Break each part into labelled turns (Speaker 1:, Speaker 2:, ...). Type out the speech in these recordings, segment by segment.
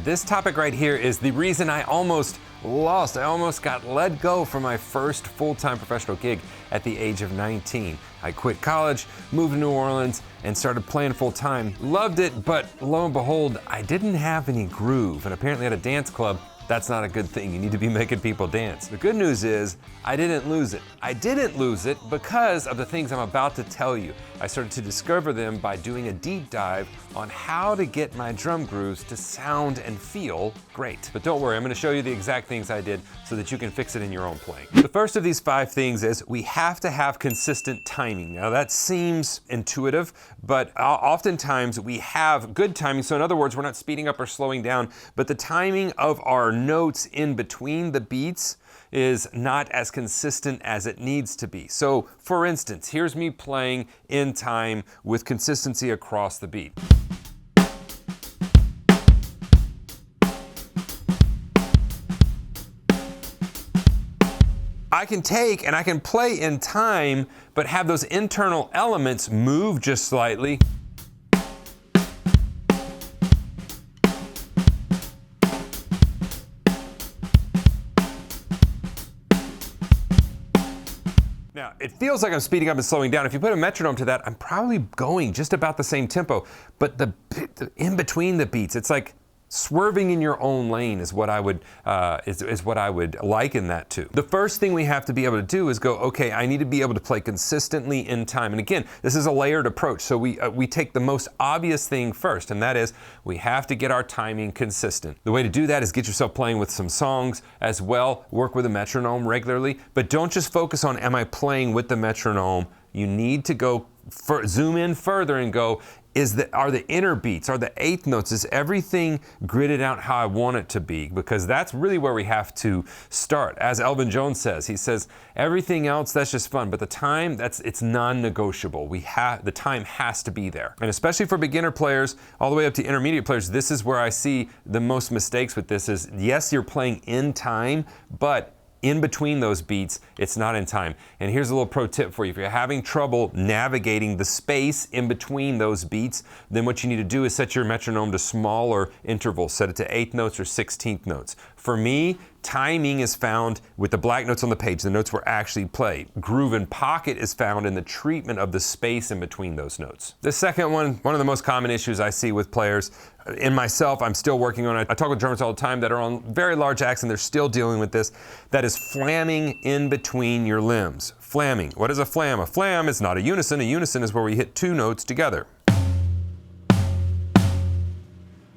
Speaker 1: This topic right here is the reason I almost lost. I almost got let go from my first full-time professional gig at the age of 19. I quit college, moved to New Orleans, and started playing full-time. Loved it, but lo and behold, I didn't have any groove. And apparently at a dance club, that's not a good thing. You need to be making people dance. The good news is, I didn't lose it. I didn't lose it because of the things I'm about to tell you. I started to discover them by doing a deep dive on how to get my drum grooves to sound and feel great. But don't worry, I'm gonna show you the exact things I did so that you can fix it in your own playing. The first of these 5 things is we have to have consistent timing. Now that seems intuitive, but oftentimes we have good timing. So in other words, we're not speeding up or slowing down, but the timing of our notes in between the beats is not as consistent as it needs to be. So for instance, here's me playing in time with consistency across the beat. I can take and I can play in time, but have those internal elements move just slightly. Now, it feels like I'm speeding up and slowing down. If you put a metronome to that, I'm probably going just about the same tempo, but the in between the beats, it's like swerving in your own lane is what I would liken that to. The first thing we have to be able to do is go, okay, I need to be able to play consistently in time. And again, this is a layered approach. So we take the most obvious thing first, and that is we have to get our timing consistent. The way to do that is get yourself playing with some songs as well, work with a metronome regularly, but don't just focus on, am I playing with the metronome? You need to go zoom in further and go, are the inner beats, are the eighth notes, is everything gridded out how I want it to be? Because that's really where we have to start. As Elvin Jones says, he says, everything else, that's just fun, but the time, it's non-negotiable. The time has to be there. And especially for beginner players, all the way up to intermediate players, this is where I see the most mistakes with this is, yes, you're playing in time, but in between those beats, it's not in time. And here's a little pro tip for you. If you're having trouble navigating the space in between those beats, then what you need to do is set your metronome to smaller intervals. Set it to 8th notes or 16th notes. For me, timing is found with the black notes on the page, the notes were actually played. Groove and pocket is found in the treatment of the space in between those notes. The second one of the most common issues I see with players, in myself, I'm still working on it. I talk with drummers all the time that are on very large acts and they're still dealing with this. That is flamming in between your limbs. Flamming. What is a flam? A flam is not a unison. A unison is where we hit 2 notes together.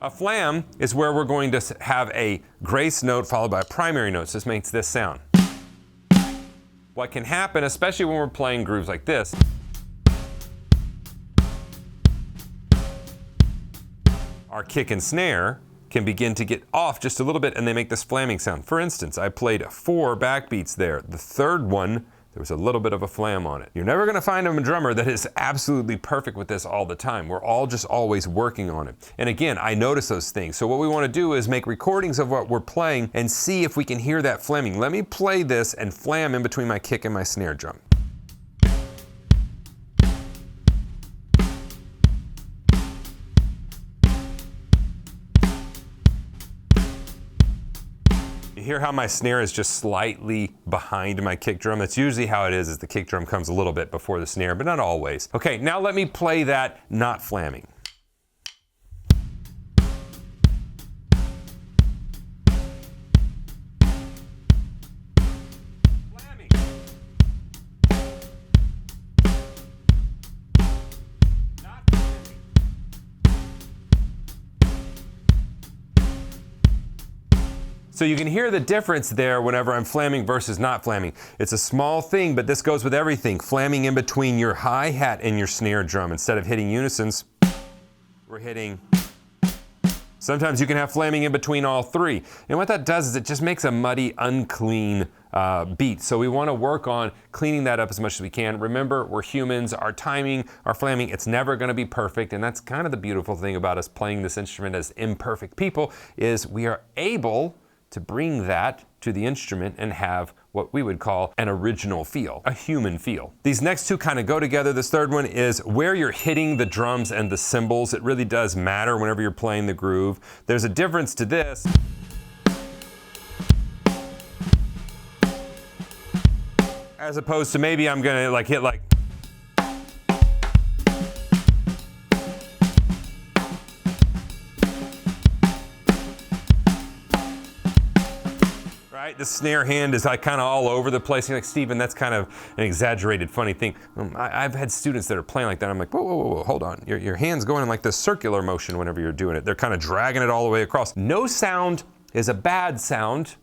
Speaker 1: A flam is where we're going to have a grace note followed by a primary note. So this makes this sound. What can happen, especially when we're playing grooves like this, our kick and snare can begin to get off just a little bit and they make this flamming sound. For instance, I played 4 backbeats there. The third one, there was a little bit of a flam on it. You're never gonna find a drummer that is absolutely perfect with this all the time. We're all just always working on it. And again, I notice those things. So what we wanna do is make recordings of what we're playing and see if we can hear that flamming. Let me play this and flam in between my kick and my snare drum. You hear how my snare is just slightly behind my kick drum? That's usually how it is the kick drum comes a little bit before the snare, but not always. Okay, now let me play that not flamming. So you can hear the difference there whenever I'm flamming versus not flamming. It's a small thing, but this goes with everything. Flamming in between your hi-hat and your snare drum. Instead of hitting unisons, we're hitting. Sometimes you can have flamming in between all 3. And what that does is it just makes a muddy, unclean beat. So we want to work on cleaning that up as much as we can. Remember, we're humans. Our timing, our flamming, it's never going to be perfect. And that's kind of the beautiful thing about us playing this instrument as imperfect people is we are able to bring that to the instrument and have what we would call an original feel, a human feel. These next two kind of go together. This third one is where you're hitting the drums and the cymbals. It really does matter whenever you're playing the groove. There's a difference to this. As opposed to maybe I'm gonna like hit like. Right? The snare hand is like kind of all over the place. You're like, Stephen, that's kind of an exaggerated, funny thing. I've had students that are playing like that. I'm like, whoa, hold on. Your hand's going in like this circular motion whenever you're doing it. They're kind of dragging it all the way across. No sound is a bad sound.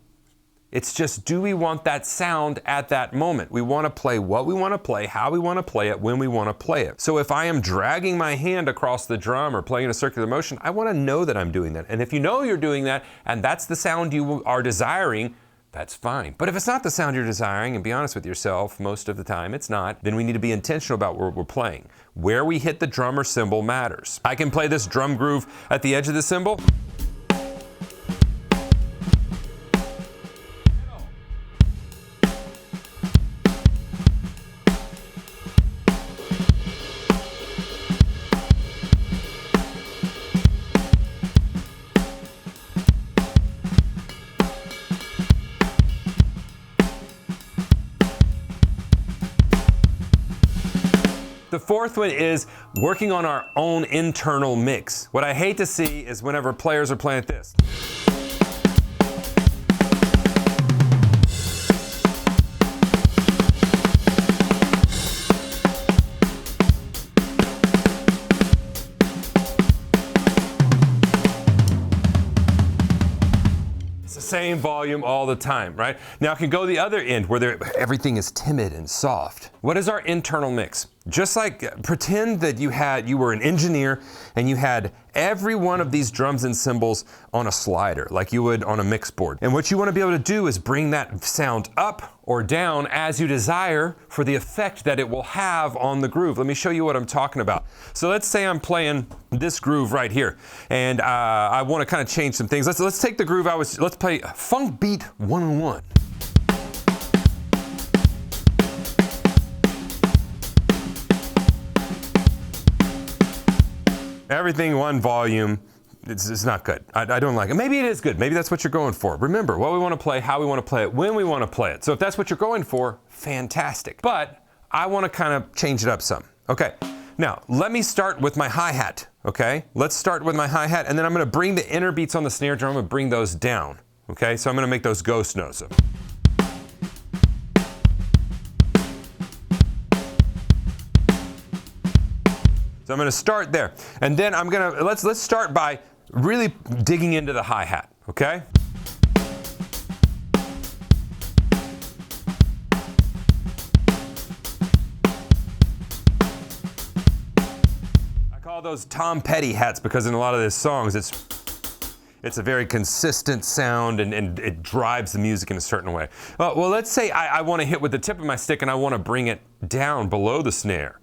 Speaker 1: It's just, do we want that sound at that moment? We want to play what we want to play, how we want to play it, when we want to play it. So if I am dragging my hand across the drum or playing in a circular motion, I want to know that I'm doing that. And if you know you're doing that and that's the sound you are desiring, that's fine. But if it's not the sound you're desiring, and be honest with yourself, most of the time it's not, then we need to be intentional about where we're playing. Where we hit the drum or cymbal matters. I can play this drum groove at the edge of the cymbal. The fourth one is working on our own internal mix. What I hate to see is whenever players are playing at this. Same volume all the time, right? Now I can go the other end where everything is timid and soft. What is our internal mix? Just like pretend that you were an engineer and you had every one of these drums and cymbals on a slider like you would on a mix board. And what you want to be able to do is bring that sound up or down as you desire for the effect that it will have on the groove. Let me show you what I'm talking about. So let's say I'm playing this groove right here and I want to kind of change some things. Let's take the groove let's play Funk Beat 101. Everything one volume, it's not good. I don't like it. Maybe it is good. Maybe that's what you're going for. Remember, what we want to play, how we want to play it, when we want to play it. So if that's what you're going for, fantastic. But I want to kind of change it up some. Okay, now let me start with my hi-hat, okay? Let's start with my hi-hat, and then I'm going to bring the inner beats on the snare drum and bring those down, okay? So I'm going to make those ghost notes. So I'm going to start there, and then I'm going to let's start by really digging into the hi-hat, okay? I call those Tom Petty hats because in a lot of his songs it's a very consistent sound and it drives the music in a certain way. Well, let's say I want to hit with the tip of my stick and I want to bring it down below the snare.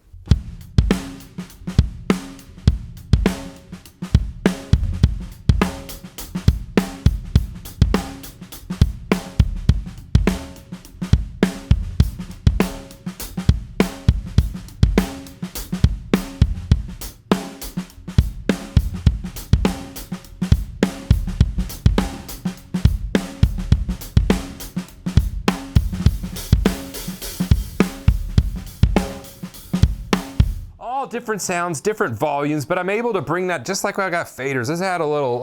Speaker 1: Different sounds, different volumes, but I'm able to bring that just like when I got faders. Let's add a little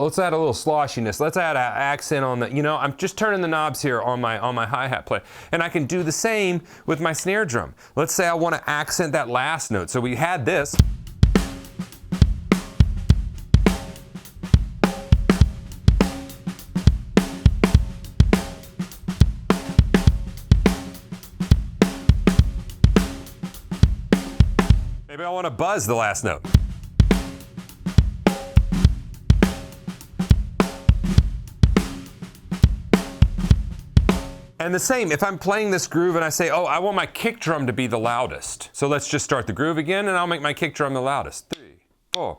Speaker 1: sloshiness. Let's add an accent on the, I'm just turning the knobs here on my hi-hat play. And I can do the same with my snare drum. Let's say I want to accent that last note. So we had this. Maybe I want to buzz the last note. And the same, if I'm playing this groove and I say, oh, I want my kick drum to be the loudest. So let's just start the groove again and I'll make my kick drum the loudest. 3, 4.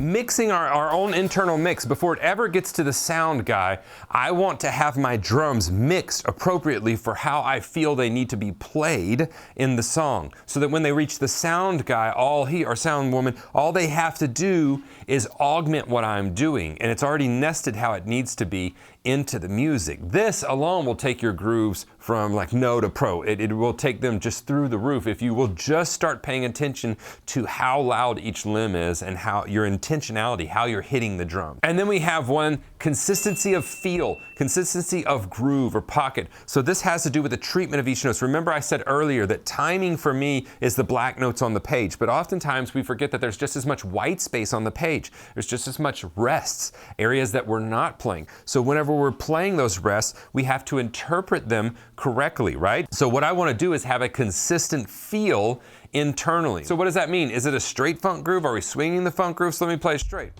Speaker 1: mixing our own internal mix. Before it ever gets to the sound guy, I want to have my drums mixed appropriately for how I feel they need to be played in the song. So that when they reach the sound guy, or sound woman, all they have to do is augment what I'm doing. And it's already nested how it needs to be into the music. This alone will take your grooves from like no to pro. It will take them just through the roof if you will just start paying attention to how loud each limb is and how your intentionality, how you're hitting the drum. And then we have one, consistency of feel, consistency of groove or pocket. So this has to do with the treatment of each note. Remember I said earlier that timing for me is the black notes on the page, but oftentimes we forget that there's just as much white space on the page. There's just as much rests, areas that we're not playing. So whenever we're playing those rests, we have to interpret them correctly, right? So what I want to do is have a consistent feel internally. So what does that mean? Is it a straight funk groove? Are we swinging the funk groove? So let me play straight.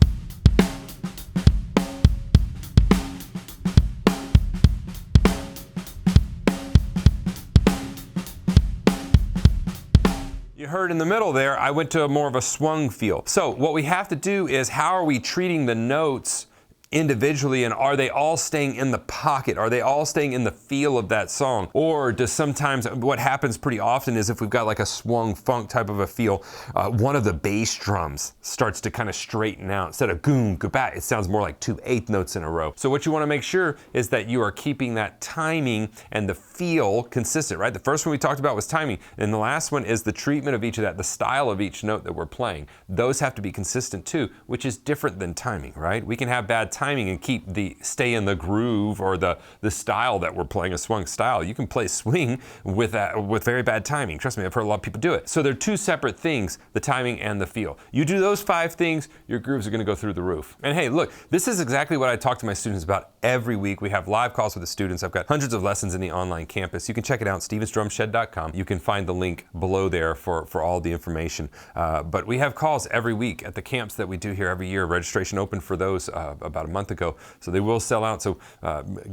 Speaker 1: You heard in the middle there, I went to more of a swung feel. So what we have to do is, how are we treating the notes individually, and are they all staying in the pocket? Are they all staying in the feel of that song? Or does sometimes, what happens pretty often is if we've got like a swung funk type of a feel, one of the bass drums starts to kind of straighten out. Instead of goom, goodbye, it sounds more like 2 eighth notes in a row. So what you want to make sure is that you are keeping that timing and the feel consistent, right? The first one we talked about was timing, and the last one is the treatment of each of that, the style of each note that we're playing. Those have to be consistent too, which is different than timing, right? We can have bad timing and stay in the groove or the style that we're playing, a swung style. You can play swing with very bad timing. Trust me, I've heard a lot of people do it. So they're two separate things, the timing and the feel. You do those 5 things, your grooves are going to go through the roof. And hey, look, this is exactly what I talk to my students about every week. We have live calls with the students. I've got hundreds of lessons in the online campus. You can check it out, stevensdrumshed.com. You can find the link below there for all the information. But we have calls every week at the camps that we do here every year. Registration opened for those about a month ago, so they will sell out. So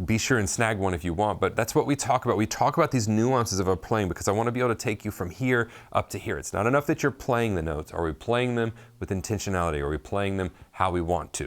Speaker 1: be sure and snag one if you want. But that's what we talk about. We talk about these nuances of our playing because I want to be able to take you from here up to here. It's not enough that you're playing the notes. Are we playing them with intentionality? Are we playing them how we want to?